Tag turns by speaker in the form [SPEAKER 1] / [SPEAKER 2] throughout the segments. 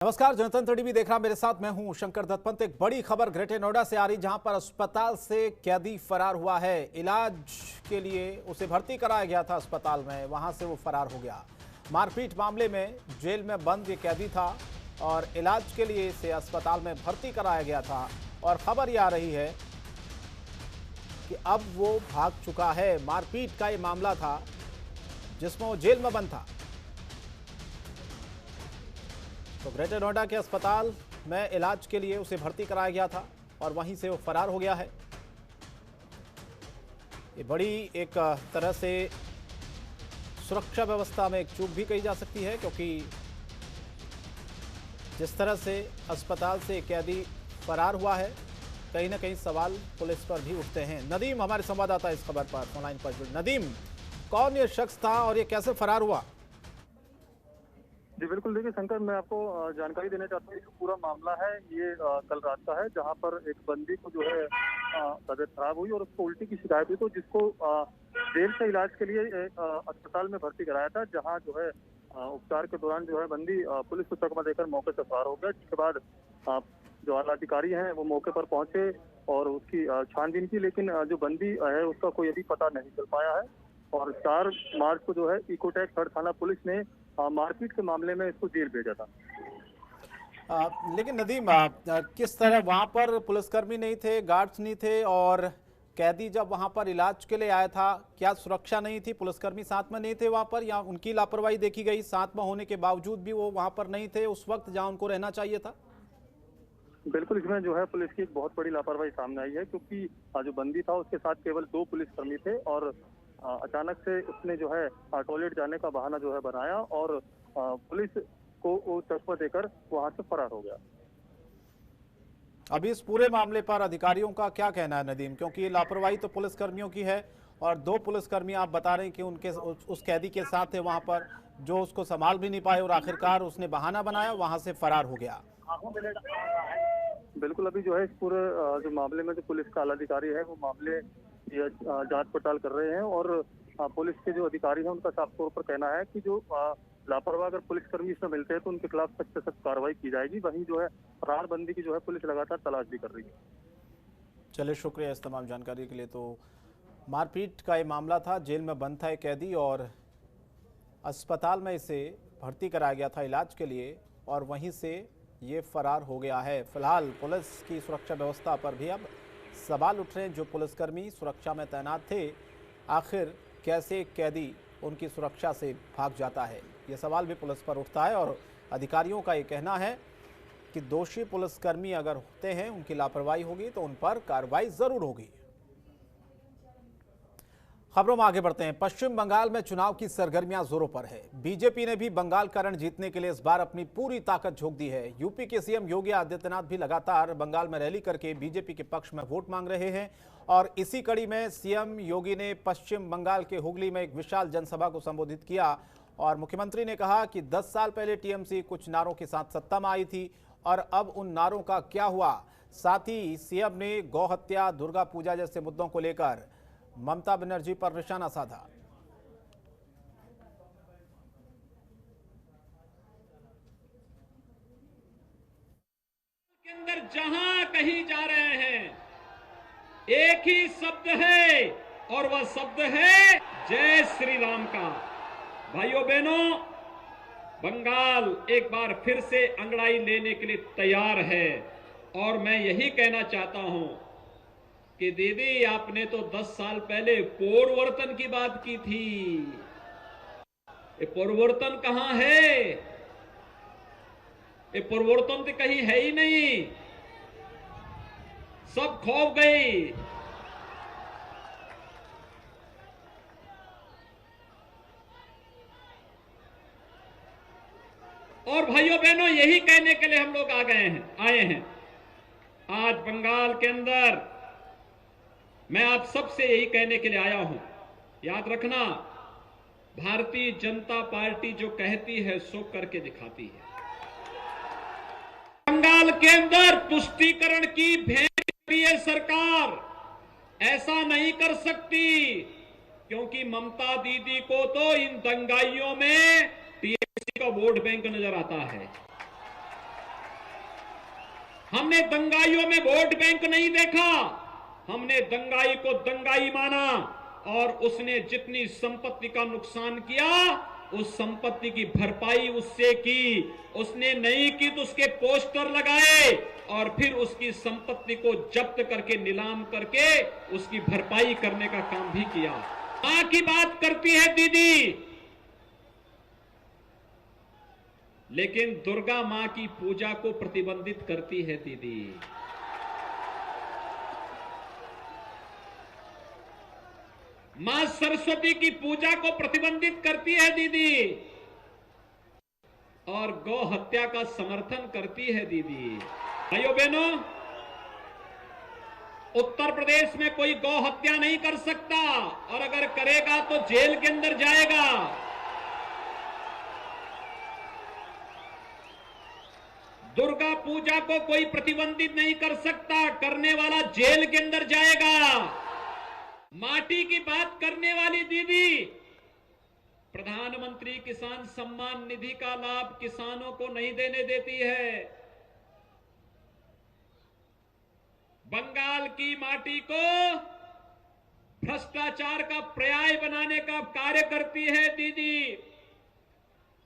[SPEAKER 1] नमस्कार, जनतंत्र टीवी देख रहा मेरे साथ मैं हूं शंकर दत्तपंत। एक बड़ी खबर ग्रेटर नोएडा से आ रही, जहां पर अस्पताल से कैदी फरार हुआ है। इलाज के लिए उसे भर्ती कराया गया था अस्पताल में, वहां से वो फरार हो गया। मारपीट मामले में जेल में बंद ये कैदी था और इलाज के लिए इसे अस्पताल में भर्ती कराया गया था। और खबर ये आ रही है कि अब वो भाग चुका है। मारपीट का ये मामला था जिसमें वो जेल में बंद था। तो ग्रेटर नोएडा के अस्पताल में इलाज के लिए उसे भर्ती कराया गया था और वहीं से वो फरार हो गया है। ये बड़ी एक तरह से सुरक्षा व्यवस्था में एक चूक भी कही जा सकती है, क्योंकि जिस तरह से अस्पताल से कैदी फरार हुआ है, कहीं ना कहीं सवाल पुलिस पर भी उठते हैं। नदीम हमारे संवाददाता इस खबर पर ऑनलाइन पर जुड़े। नदीम, कौन ये शख्स था और ये कैसे फरार हुआ?
[SPEAKER 2] जी बिल्कुल, देखिए शंकर, मैं आपको जानकारी देना चाहता हूँ। जो पूरा मामला है ये कल रात का है, जहां पर एक बंदी को जो है तबीयत खराब हुई और उसको उल्टी की शिकायत हुई, तो जिसको जेल से इलाज के लिए अस्पताल में भर्ती कराया था, जहां जो है उपचार के दौरान जो है बंदी पुलिस को चकमा देकर मौके से फरार हो गया। जिसके बाद जो आला अधिकारी हैं वो मौके पर पहुंचे और उसकी छानबीन की, लेकिन जो बंदी है उसका कोई अभी पता नहीं चल पाया है। और 4 मार्च को जो है इकोटेक थर्ड थाना पुलिस ने मारपीट के मामले में इसको जेल भेजा था।
[SPEAKER 1] लेकिन नदीम, किस तरह वहां पर पुलिसकर्मी नहीं थे, गार्ड्स नहीं थे, और कैदी जब वहां पर इलाज के लिए आया था, क्या सुरक्षा नहीं थी? पुलिसकर्मी साथ में नहीं थे वहां पर, या उनकी लापरवाही देखी गई? साथ में होने के बावजूद भी वो वहां पर नहीं थे उस वक्त जहां उनको रहना चाहिए था?
[SPEAKER 2] बिल्कुल, इसमें जो है पुलिस की एक बहुत बड़ी लापरवाही सामने आई है, क्योंकि जो बंदी था उसके साथ केवल 2 पुलिसकर्मी थे और अचानक से उसने जो है टॉयलेट जाने का बहाना जो है बनाया और पुलिस को वो चकमा देकर वहां से फरार हो गया।
[SPEAKER 1] अभी इस पूरे मामले पर अधिकारियों का क्या कहना है नदीम? क्योंकि लापरवाही तो पुलिसकर्मियों की है और 2 पुलिसकर्मी आप बता रहे हैं कि उनके उस कैदी के साथ थे वहां पर, जो उसको संभाल भी नहीं पाए और आखिरकार उसने बहाना बनाया, वहां से फरार हो गया।
[SPEAKER 2] बिल्कुल, अभी जो है इस पूरे जो मामले में जो पुलिस का आला अधिकारी है वो मामले जांच पड़ताल कर रहे हैं और पुलिस के जो अधिकारी हैं उनका साफ तौर पर कहना है कि जो लापरवाह अगर पुलिसकर्मी इसमें मिलते हैं तो उनके खिलाफ सख्त से सख्त कार्रवाई की जाएगी। वहीं जो है फरार बंदी की जो है पुलिस लगातार तलाश भी कर रही है।
[SPEAKER 1] चलिए, शुक्रिया इस तमाम जानकारी के लिए। तो मारपीट का ये मामला था, जेल में बंद था एक कैदी और अस्पताल में इसे भर्ती कराया गया था इलाज के लिए और वहीं से ये फरार हो गया है। फिलहाल पुलिस की सुरक्षा व्यवस्था पर भी अब सवाल उठ रहे हैं। जो पुलिसकर्मी सुरक्षा में तैनात थे, आखिर कैसे कैदी उनकी सुरक्षा से भाग जाता है, ये सवाल भी पुलिस पर उठता है। और अधिकारियों का ये कहना है कि दोषी पुलिसकर्मी अगर होते हैं, उनकी लापरवाही होगी तो उन पर कार्रवाई जरूर होगी। खबरों में आगे बढ़ते हैं। पश्चिम बंगाल में चुनाव की सरगर्मियां जोरों पर है। बीजेपी ने भी बंगाल का रण जीतने के लिए इस बार अपनी पूरी ताकत झोंक दी है। यूपी के सीएम योगी आदित्यनाथ भी लगातार बंगाल में रैली करके बीजेपी के पक्ष में वोट मांग रहे हैं और इसी कड़ी में सीएम योगी ने पश्चिम बंगाल के हुगली में एक विशाल जनसभा को संबोधित किया और मुख्यमंत्री ने कहा कि 10 साल पहले टीएमसी कुछ नारों के साथ सत्ता में आई थी और अब उन नारों का क्या हुआ। साथ ही सीएम ने गौ हत्या, दुर्गा पूजा जैसे मुद्दों को लेकर ममता बनर्जी पर निशाना साधा।
[SPEAKER 3] के अंदर जहां कहीं जा रहे हैं, एक ही शब्द है और वह शब्द है जय श्री राम का। भाइयों बहनों, बंगाल एक बार फिर से अंगड़ाई लेने के लिए तैयार है और मैं यही कहना चाहता हूं कि दीदी, आपने तो 10 साल पहले परिवर्तन की बात की थी। ये परिवर्तन कहां है? ये परिवर्तन तो कहीं है ही नहीं, सब खौफ गई। और भाइयों बहनों, यही कहने के लिए हम लोग आए हैं। आज बंगाल के अंदर मैं आप सबसे यही कहने के लिए आया हूं, याद रखना, भारतीय जनता पार्टी जो कहती है सो करके दिखाती है। बंगाल के अंदर तुष्टीकरण की भेंट रही है सरकार, ऐसा नहीं कर सकती, क्योंकि ममता दीदी को तो इन दंगाइयों में टीएमसी का वोट बैंक नजर आता है। हमने दंगाइयों में वोट बैंक नहीं देखा, हमने दंगाई को दंगाई माना और उसने जितनी संपत्ति का नुकसान किया उस संपत्ति की भरपाई उससे की। उसने नहीं की तो उसके पोस्टर लगाए और फिर उसकी संपत्ति को जब्त करके नीलाम करके उसकी भरपाई करने का काम भी किया। मां की बात करती है दीदी, लेकिन दुर्गा मां की पूजा को प्रतिबंधित करती है दीदी। मां सरस्वती की पूजा को प्रतिबंधित करती है दीदी और गौ हत्या का समर्थन करती है दीदी। भाइयों बहनों, उत्तर प्रदेश में कोई गौ हत्या नहीं कर सकता और अगर करेगा तो जेल के अंदर जाएगा। दुर्गा पूजा को कोई प्रतिबंधित नहीं कर सकता, करने वाला जेल के अंदर जाएगा। माटी की बात करने वाली दीदी प्रधानमंत्री किसान सम्मान निधि का लाभ किसानों को नहीं देने देती है। बंगाल की माटी को भ्रष्टाचार का पर्याय बनाने का कार्य करती है दीदी।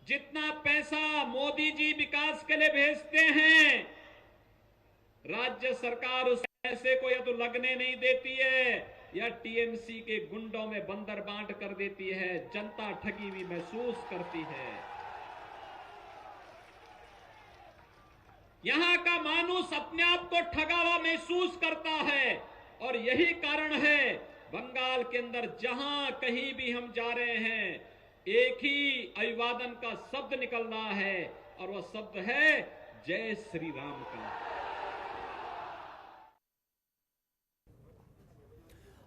[SPEAKER 3] जितना पैसा मोदी जी विकास के लिए भेजते हैं, राज्य सरकार उस पैसे को या तो लगने नहीं देती है या टीएमसी के गुंडों में बंदर बांट कर देती है। जनता ठगी हुई महसूस करती है। यहां का मानुस अपने आप को ठगा हुआ महसूस करता है और यही कारण है बंगाल के अंदर जहां कहीं भी हम जा रहे हैं एक ही अभिवादन का शब्द निकल रहा है और वह शब्द है जय श्री राम का।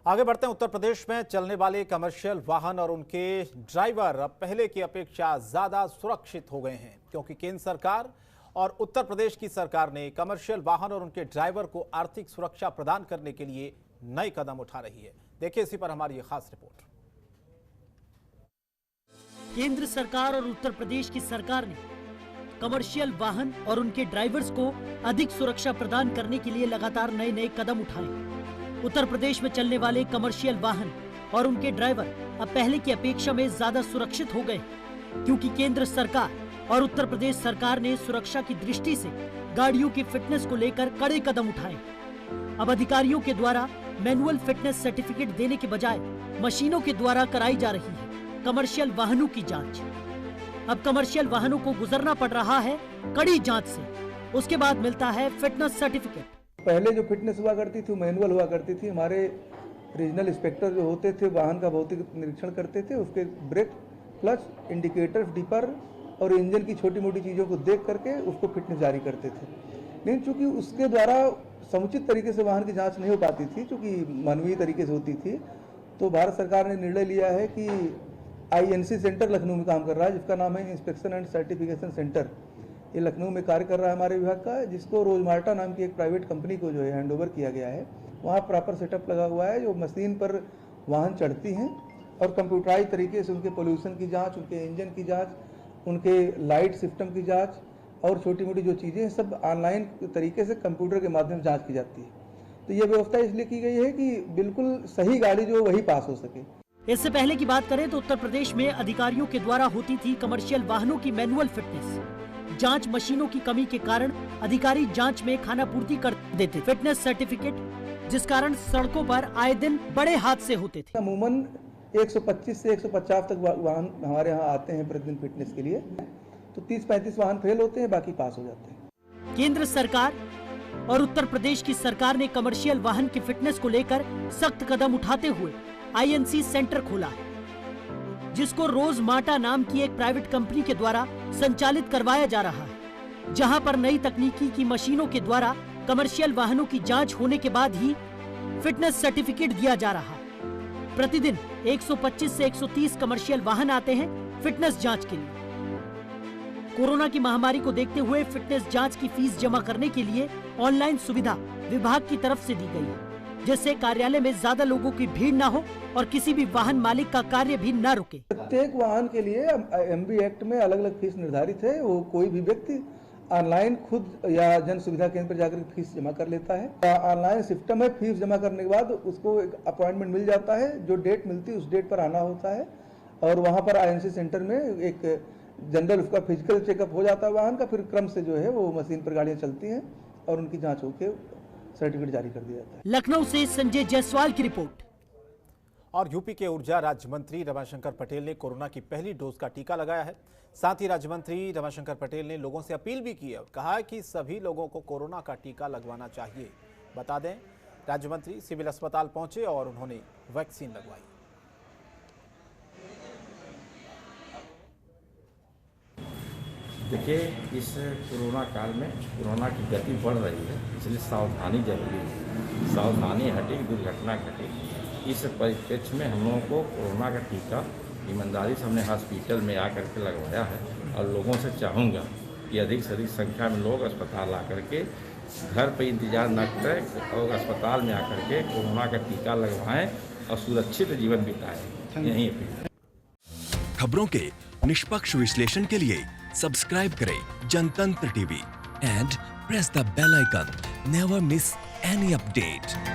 [SPEAKER 1] आगे बढ़ते हैं। उत्तर प्रदेश में चलने वाले कमर्शियल वाहन और उनके ड्राइवर अब पहले की अपेक्षा ज्यादा सुरक्षित हो गए हैं, क्योंकि केंद्र सरकार और उत्तर प्रदेश की सरकार ने कमर्शियल वाहन और उनके ड्राइवर को आर्थिक सुरक्षा प्रदान करने के लिए नए कदम उठा रही है। देखिए इसी पर हमारी ये खास रिपोर्ट।
[SPEAKER 4] केंद्र सरकार और उत्तर प्रदेश की सरकार ने कमर्शियल वाहन और उनके ड्राइवर्स को अधिक सुरक्षा प्रदान करने के लिए लगातार नए नए कदम उठाए। उत्तर प्रदेश में चलने वाले कमर्शियल वाहन और उनके ड्राइवर अब पहले की अपेक्षा में ज्यादा सुरक्षित हो गए, क्योंकि केंद्र सरकार और उत्तर प्रदेश सरकार ने सुरक्षा की दृष्टि से गाड़ियों की फिटनेस को लेकर कड़े कदम उठाए। अब अधिकारियों के द्वारा मैनुअल फिटनेस सर्टिफिकेट देने के बजाय मशीनों के द्वारा कराई जा रही है कमर्शियल वाहनों की जांच। अब कमर्शियल वाहनों को गुजरना पड़ रहा है कड़ी जांच से, उसके बाद मिलता है फिटनेस सर्टिफिकेट।
[SPEAKER 5] पहले जो फिटनेस हुआ करती थी मैनुअल हुआ करती थी। हमारे रीजनल इंस्पेक्टर जो होते थे वाहन का भौतिक निरीक्षण करते थे, उसके ब्रेक, क्लच, इंडिकेटर, डिपर और इंजन की छोटी मोटी चीज़ों को देख करके उसको फिटनेस जारी करते थे। लेकिन चूंकि उसके द्वारा समुचित तरीके से वाहन की जांच नहीं हो पाती थी, चूंकि मानवीय तरीके से होती थी, तो भारत सरकार ने निर्णय लिया है कि INC सेंटर लखनऊ में काम कर रहा है, जिसका नाम है इंस्पेक्शन एंड सर्टिफिकेशन सेंटर। ये लखनऊ में कार्य कर रहा है हमारे विभाग का, जिसको रोजमार्टा नाम की एक प्राइवेट कंपनी को जो है हैंडओवर किया गया है। वहाँ प्रॉपर सेटअप लगा हुआ है, जो मशीन पर वाहन चढ़ती हैं और कंप्यूटराइज तरीके से उनके पोल्यूशन की जांच, उनके इंजन की जांच, उनके लाइट सिस्टम की जांच और छोटी मोटी जो चीज़ें सब ऑनलाइन तरीके से कंप्यूटर के माध्यम से जाँच की जाती है। तो ये व्यवस्था इसलिए की गई है कि बिल्कुल सही गाड़ी जो वही पास हो सके।
[SPEAKER 4] इससे पहले की बात करें तो उत्तर प्रदेश में अधिकारियों के द्वारा होती थी कमर्शियल वाहनों की मैनुअल फिटनेस। जांच मशीनों की कमी के कारण अधिकारी जांच में खानापूर्ति कर देते फिटनेस सर्टिफिकेट, जिस कारण सड़कों पर आए दिन बड़े हादसे होते थे।
[SPEAKER 5] अमूमन 125 से 150 तक वाहन हमारे यहाँ आते हैं प्रतिदिन फिटनेस के लिए, तो 30-35 वाहन फेल होते हैं, बाकी पास हो जाते हैं।
[SPEAKER 4] केंद्र सरकार और उत्तर प्रदेश की सरकार ने कमर्शियल वाहन की फिटनेस को लेकर सख्त कदम उठाते हुए INC सेंटर खोला है, जिसको रोजमार्टा नाम की एक प्राइवेट कंपनी के द्वारा संचालित करवाया जा रहा है, जहां पर नई तकनीकी की मशीनों के द्वारा कमर्शियल वाहनों की जांच होने के बाद ही फिटनेस सर्टिफिकेट दिया जा रहा है। प्रतिदिन 125 से 130 कमर्शियल वाहन आते हैं फिटनेस जांच के लिए। कोरोना की महामारी को देखते हुए फिटनेस जांच की फीस जमा करने के लिए ऑनलाइन सुविधा विभाग की तरफ से दी गई है, जिससे कार्यालय में ज्यादा लोगों की भीड़ न हो और किसी भी वाहन मालिक का कार्य भी न रुके।
[SPEAKER 5] प्रत्येक वाहन के लिए MB एक्ट में अलग अलग फीस निर्धारित है। वो कोई भी व्यक्ति ऑनलाइन खुद या जन सुविधा केंद्र पर जाकर फीस जमा कर लेता है। ऑनलाइन सिस्टम है, फीस जमा करने के बाद उसको एक अपॉइंटमेंट मिल जाता है, जो डेट मिलती है उस डेट पर आना होता है और वहाँ पर आईएनसी सेंटर में एक जनरल उसका फिजिकल चेकअप हो जाता है वाहन का, फिर क्रम से जो है वो मशीन पर गाड़ियाँ चलती हैं और उनकी जाँच होकर सर्टिफिकेट जारी कर दिया जाता है।
[SPEAKER 4] लखनऊ से संजय जायसवाल की रिपोर्ट।
[SPEAKER 1] और यूपी के ऊर्जा राज्य मंत्री रमाशंकर पटेल ने कोरोना की पहली डोज का टीका लगाया है। साथ ही राज्य मंत्री रमाशंकर पटेल ने लोगों से अपील भी की है और कहा है कि सभी लोगों को कोरोना का टीका लगवाना चाहिए। बता दें, राज्य मंत्री सिविल अस्पताल पहुंचे और उन्होंने वैक्सीन लगवाई।
[SPEAKER 6] देखिए, इस कोरोना काल में कोरोना की गति बढ़ रही है, इसलिए सावधानी जरूरी है। सावधानी हटे, दुर्घटना घटे। इस परिप्रेक्ष्य में हम लोगों को कोरोना का टीका ईमानदारी से हमने हॉस्पिटल में आकर के लगवाया है और लोगों से चाहूँगा कि अधिक से अधिक संख्या में लोग अस्पताल आकर के घर पर इंतजार न करें और अस्पताल में आकर के कोरोना का टीका लगवाएं और सुरक्षित जीवन बिताएं। यही अपील।
[SPEAKER 7] खबरों के निष्पक्ष विश्लेषण के लिए सब्सक्राइब करें Jantantra TV and press the bell icon. Never miss any update.